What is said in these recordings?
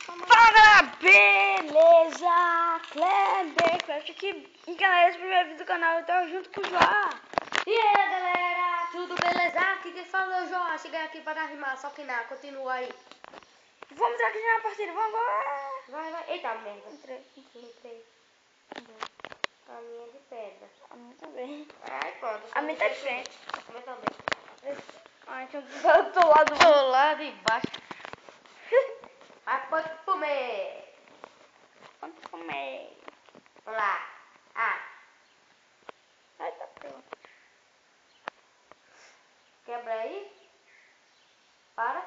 Fala galera, beleza? Clebercraft aqui, e galera, esse é o primeiro vídeo do canal, eu tô junto com o João. E aí galera, tudo beleza? Aqui quem fala é o João, cheguei aqui para rimar, só que não, continua aí. Vamos entrar aqui na partida, vamos. Vai, eita merda. Entrei. A minha é de pedra. A minha também. Ai, pronto. A minha tá de frente. A minha também. Ai, então eu tô lá do... Tô lá de baixo. Vai pro meio. Quanto comer? Vamos lá. Ai, tá pronto. Quebra aí. Para.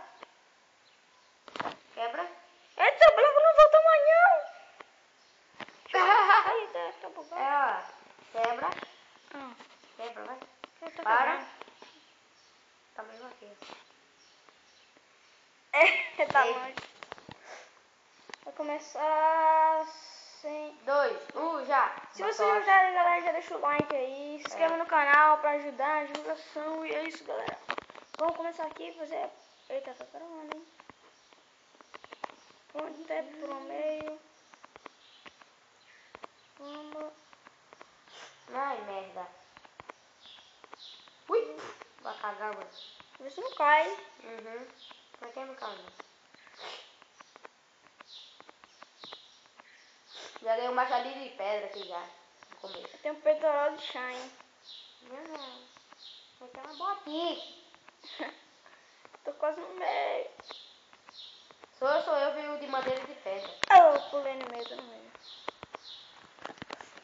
Quebra. Eita, branco não volta amanhã. Eita, tá bugado. Ó. Quebra. Quebra, vai. Para. Tá mesmo aqui. Tá longe. Vai começar sem... 2, 1, já. Se vocês gostaram, galera, já deixa o like aí, se inscreva no canal pra ajudar a divulgação. E é isso, galera. Vamos começar aqui e fazer... Eita, tá travando, hein? Vamos até pro meio. Vamos... Ai, merda. Ui, vai cagar, mano. Vê se não cai. Mas quem não cai, não? Já dei um machadinho de pedra aqui já. No começo. Tem um peitoral de shine. Não. Vai ter uma botinha. Tô quase no meio. Sou eu, vi o de madeira e de pedra. Eu pulei no meio, tô no meio.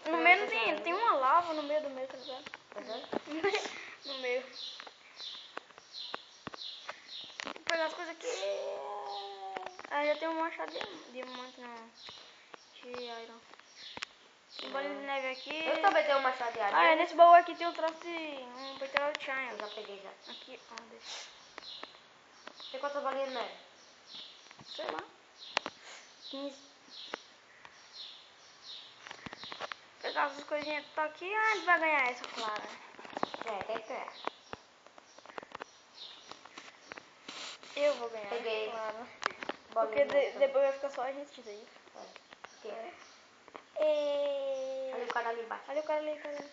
No meio tem uma lava no meio do meio, tá ligado? No meio. Vou pegar as coisas aqui. Ah, já tem um machado de diamante, não. De iron. Tem bolinha de neve aqui. Eu também tenho um machado de areia. Ah, nesse baú aqui tem um troço de... um peitoral de shine. Eu já peguei já. Aqui, ó, deixa. Tem quantas bolinhas de neve? Sei lá. 15. Pegar essas coisinhas que tá aqui. Ah, a gente vai ganhar essa, claro. Tem que ganhar. Eu vou ganhar, Peguei. claro. Bolinha Porque de neve depois vai ficar só a gente daí. Ali o cara ali embaixo. Olha o cara ali, cara.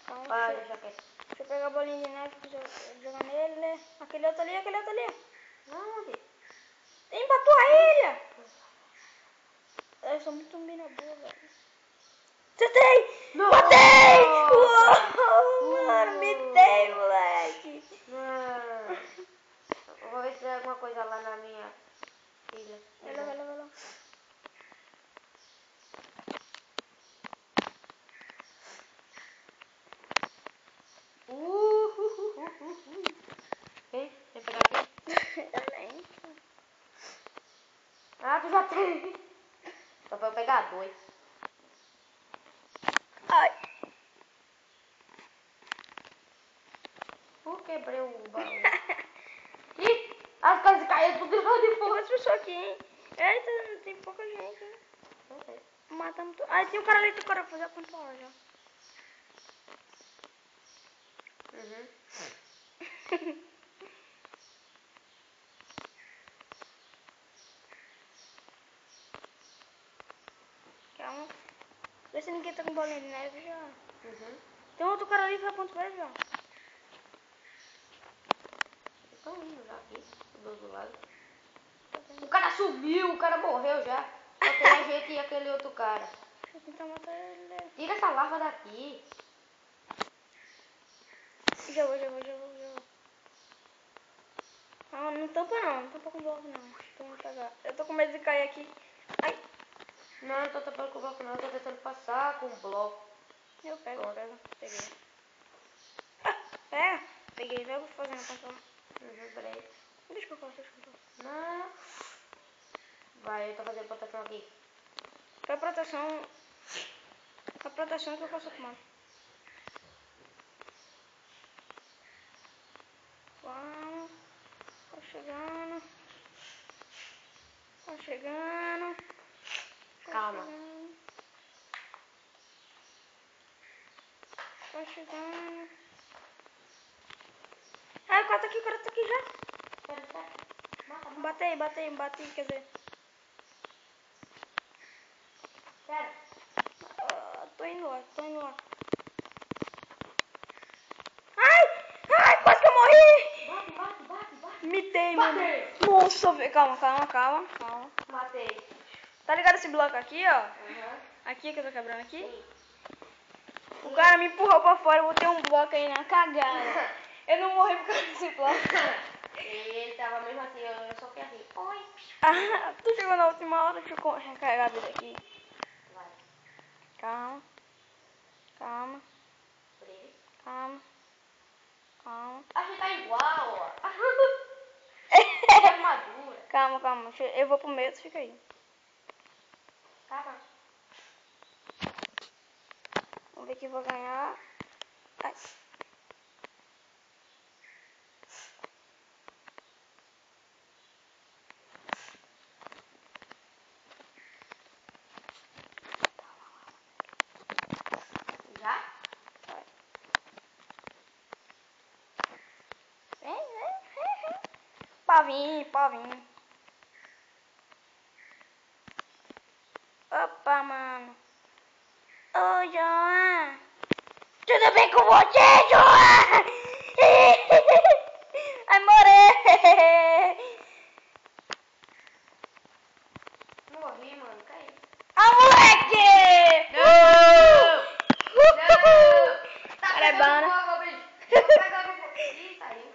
Calma, Vai, deixa deixa quieto. eu pegar a bolinha de neve e jogar nele. Aquele outro ali. Onde? Empatou a ilha! Eu sou muito mina boa, velho. Acertei! Não! Matei! Uou! Mano, mitei, moleque! Eu vou ver se tem alguma coisa lá na minha ilha. Vai lá. Vem pegar aqui. Também. Ah, tu já tem. Só pra eu pegar 2. Ai. Quebrei o baú. Ih, as coisas caíram tudo lá de Tem fora. mais pessoas aqui, hein? Eita, tem pouca gente, né? Não sei. Matamos tudo. Ai, tem um cara ali que eu quero fazer a conta hora já. Calma. Vê se ninguém tá com bolinha de neve já. Tem outro cara ali que vai ponto B já. Estão indo já aqui, do outro lado. O cara sumiu, o cara morreu já. Só tem a gente e aquele outro cara. Deixa eu tentar matar ele. Tira essa larva daqui. Já vou. Ah, não tampa com bloco não. Então vou pegar. Eu tô com medo de cair aqui. Ai. Não tô tampando com o bloco não, eu tô tentando passar com o bloco. Eu pego. Peguei. Pega. Peguei, vai fazendo a passar. Peraí. Deixa que eu faço. Não. Vai, eu tô fazendo proteção aqui. Foi a proteção que eu posso tomar. Vamos. Tá chegando. Calma. Tá chegando. Ah, o cara tá aqui já. Mata. Bati, quer dizer. ver. Calma. Matei. Tá ligado esse bloco aqui, ó? Aham. Aqui que eu tô quebrando aqui? Sim. O cara me empurrou pra fora, eu botei um bloco aí na cagada. Eu não morri por causa desse bloco. Ele tava mesmo assim, eu só fiquei assim. Oi. Ah, tu chegou na última hora, deixa eu recarregar dele aqui. Vai. Calma. Breve. Calma. A gente tá igual, ó. É armadura. Calma. Eu vou pro meio, tu fica aí. Calma. Vamos ver quem vai ganhar. Ai. Já? Vai. Vem. Pavinho. Opa, mano. Ô, João. Tudo bem com você, João? Ai, morei. Morri, mano. Cai. Ah, moleque! Tá Cara, é pegando bom, né? fogo, bicho. Tá pegando fogo. Ih, saiu.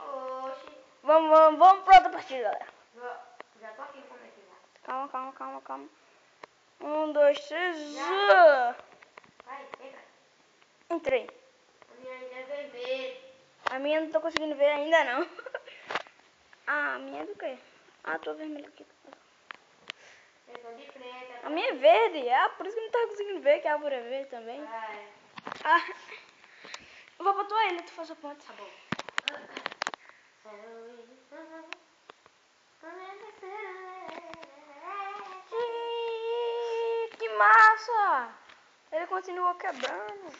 Oxi. Vamos pra outra partida, galera. Já tô aqui no começo já. Calma. 1, 2, 3. Já. Vai, entra. Entrei. A minha ainda é vermelha. A minha não tô conseguindo ver ainda, não. Ah, a minha é do quê? Ah, tô vermelha aqui. Eles estão de frente. A minha é verde. Ah, por isso que eu não tava conseguindo ver que a árvore é verde também. Vai. Ah, eu vou pra tua ilha, tu faz a ponte. Tá bom. Que massa! Ele continua quebrando.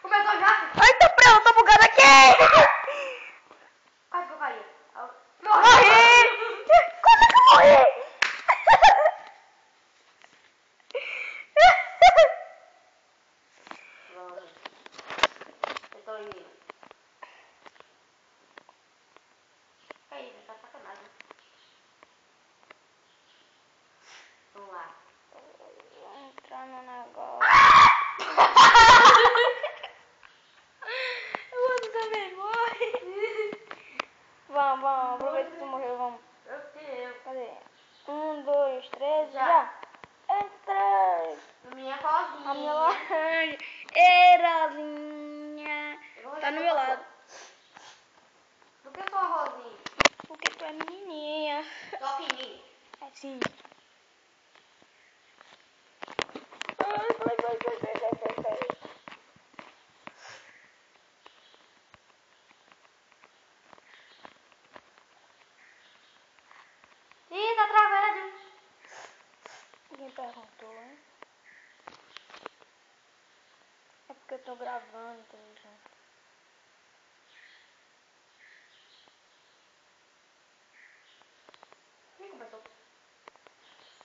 Começou já? Ai, tô preso, eu tô bugado aqui! Quase que eu caí. Morri! Como é que eu morri? Eu tô indo. Caí, tá sacanagem. Vamos lá. Entrar no negócio. O outro também morre. Vamos, aproveita que tu morreu, vamos. Cadê? 1, 2, 3, já. Entrei. A minha rosinha. A minha laranja. Era linha. Tá no meu lado. Por que só a rosinha? Porque tu é menininha. Só fininha. É sim. Vai. Ih, tá travado. Ninguém perguntou, hein? É porque eu tô gravando, inteligente. Ih, começou.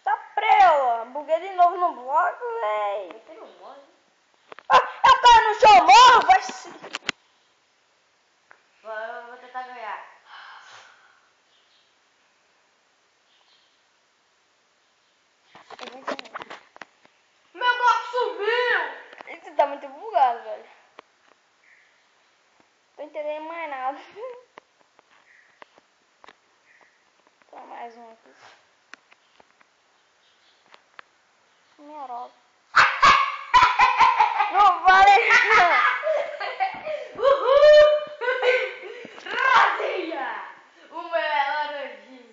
Tá preso, buguei de novo no bloco, véi. Você não morre. Eu caio no chão, morro, vai se... Eu vou tentar ganhar. Eu vou entender. Meu bloco sumiu! Isso tá muito bugado, velho. Tô entendendo mais nada. Toma mais um aqui. Minha rosa. Não vale não. Uhul! Rosinha! O meu é laranjinha.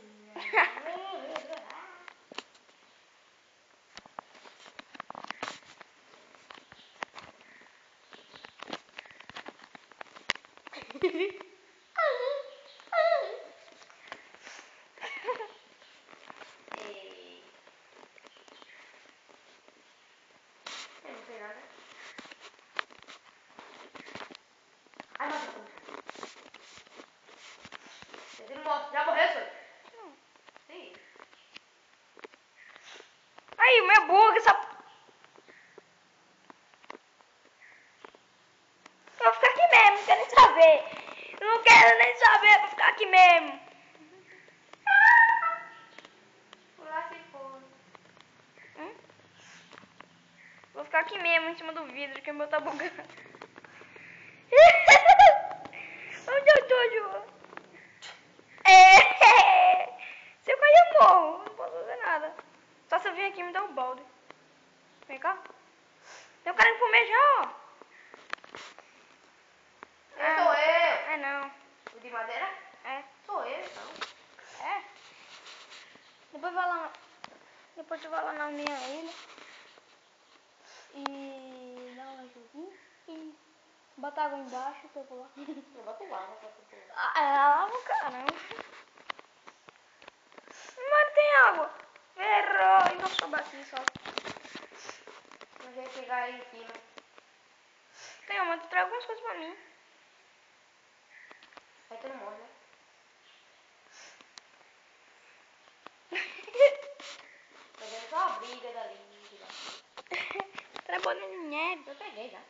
Ei. Eu não sei nada. Não quero nem saber, vou ficar aqui mesmo. Lá se for. Vou ficar aqui mesmo, em cima do vidro, que o meu tá bugando. Onde eu tô, João? Se eu cair, eu morro. Não posso fazer nada. Só se eu vir aqui e me dar um balde. Vem cá. Tem um cara comer já, ó. Sou eu. É não. O de madeira? É. Sou eu, então. É. Depois vai lá. Depois tu vai lá na minha ilha. E dá um joguinho. E botar água embaixo pra eu pular. Eu boto lava pra tu pular. Ah, é lava, caramba. Mas não tem água. Ferrou. E nosso bacinho só. A gente chegar aí em cima. Tem, mas tu traz algumas coisas pra mim. Aí tu não morre, né? Fazendo só a briga dali. De lá. Traz bolinha de neve Eu peguei já.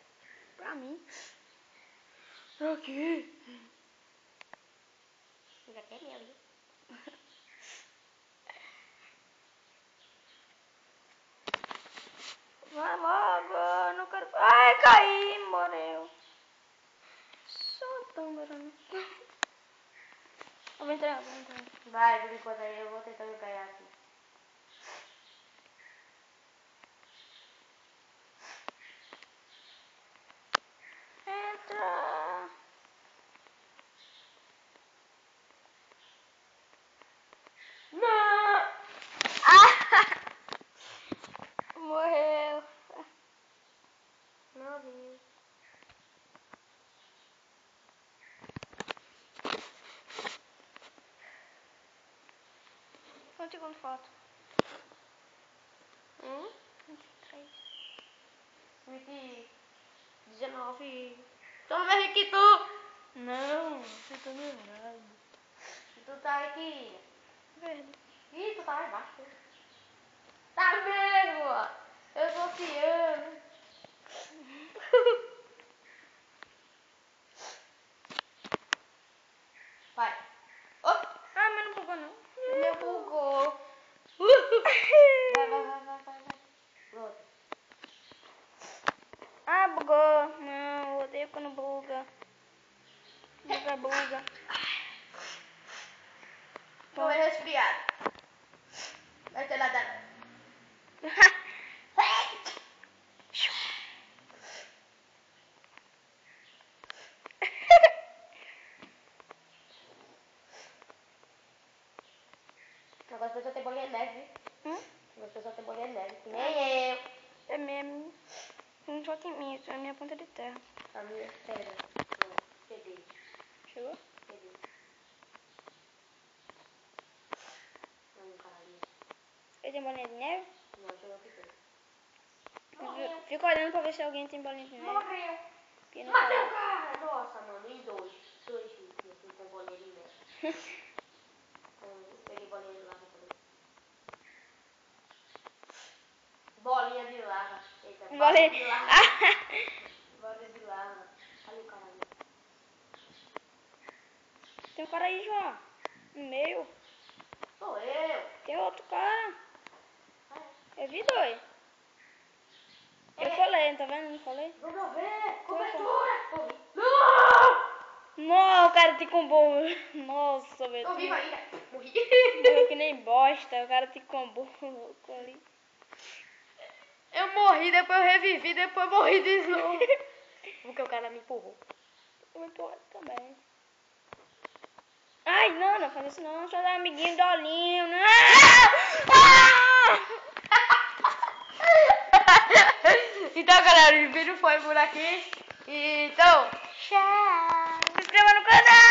pra mim. Pra quê? Já quer minha ali. Vai logo, não quero... Ai, caí, morreu. Só tão barulho. Eu vou entrar. Vai, por enquanto aí eu vou tentar me pegar aqui. Entra. Não! Ah! Morreu. Novinho. Quanto segundo falta? 23. 19. Tô no mesmo que tu. Não, você tá errado. Tu tá aqui. Verde. Ih, tu tá lá embaixo. Tá mesmo, ó. Eu sou oceano. Vai. Opa. Ah, mas não bugou não. O meu bugou. Vai. Pronto. Ah, bugou. Não, eu odeio quando buga. Buga. Tô meio resfriado. Vai ter nada não. Agora as pessoas têm bolinha de neve, viu? As pessoas têm bolinha de neve, que nem eu. É mesmo. Não só tem minha, é a minha ponta de terra. A minha pedra. Pronto, peguei. Chegou? Peguei. Não, caralho. Ele tem bolinha de neve? Não, chegou aqui dentro. Eu fico olhando pra ver se alguém tem bolinha de neve. Morreu. Porque não Matei tá. o cara. Nossa, mano, e dois. Dois aqui com bolinha de neve. Peguei bolinha de lava também. Bolinha de lava. Eita, bolinha de lava. Bolinha de lava. Olha o cara ali. Tem um cara aí, João. No meio. Sou eu. Tem outro cara. Ah, Eu vi dois. Eu É. falei, tá vendo? Não falei? Vou morrer. Cobertura. Morri. Não, o cara te combou. Nossa, velho. Tô vivo ainda. Morri. Morreu que nem bosta. O cara te combou louco ali. Eu morri, depois eu revivi, depois morri de novo. Porque o cara me empurrou. Eu me porra também. Ai, não faz isso não. Só dá amiguinho do Olinho. Não. Então, galera, o vídeo foi por aqui. Então, tchau. Se inscreva no canal.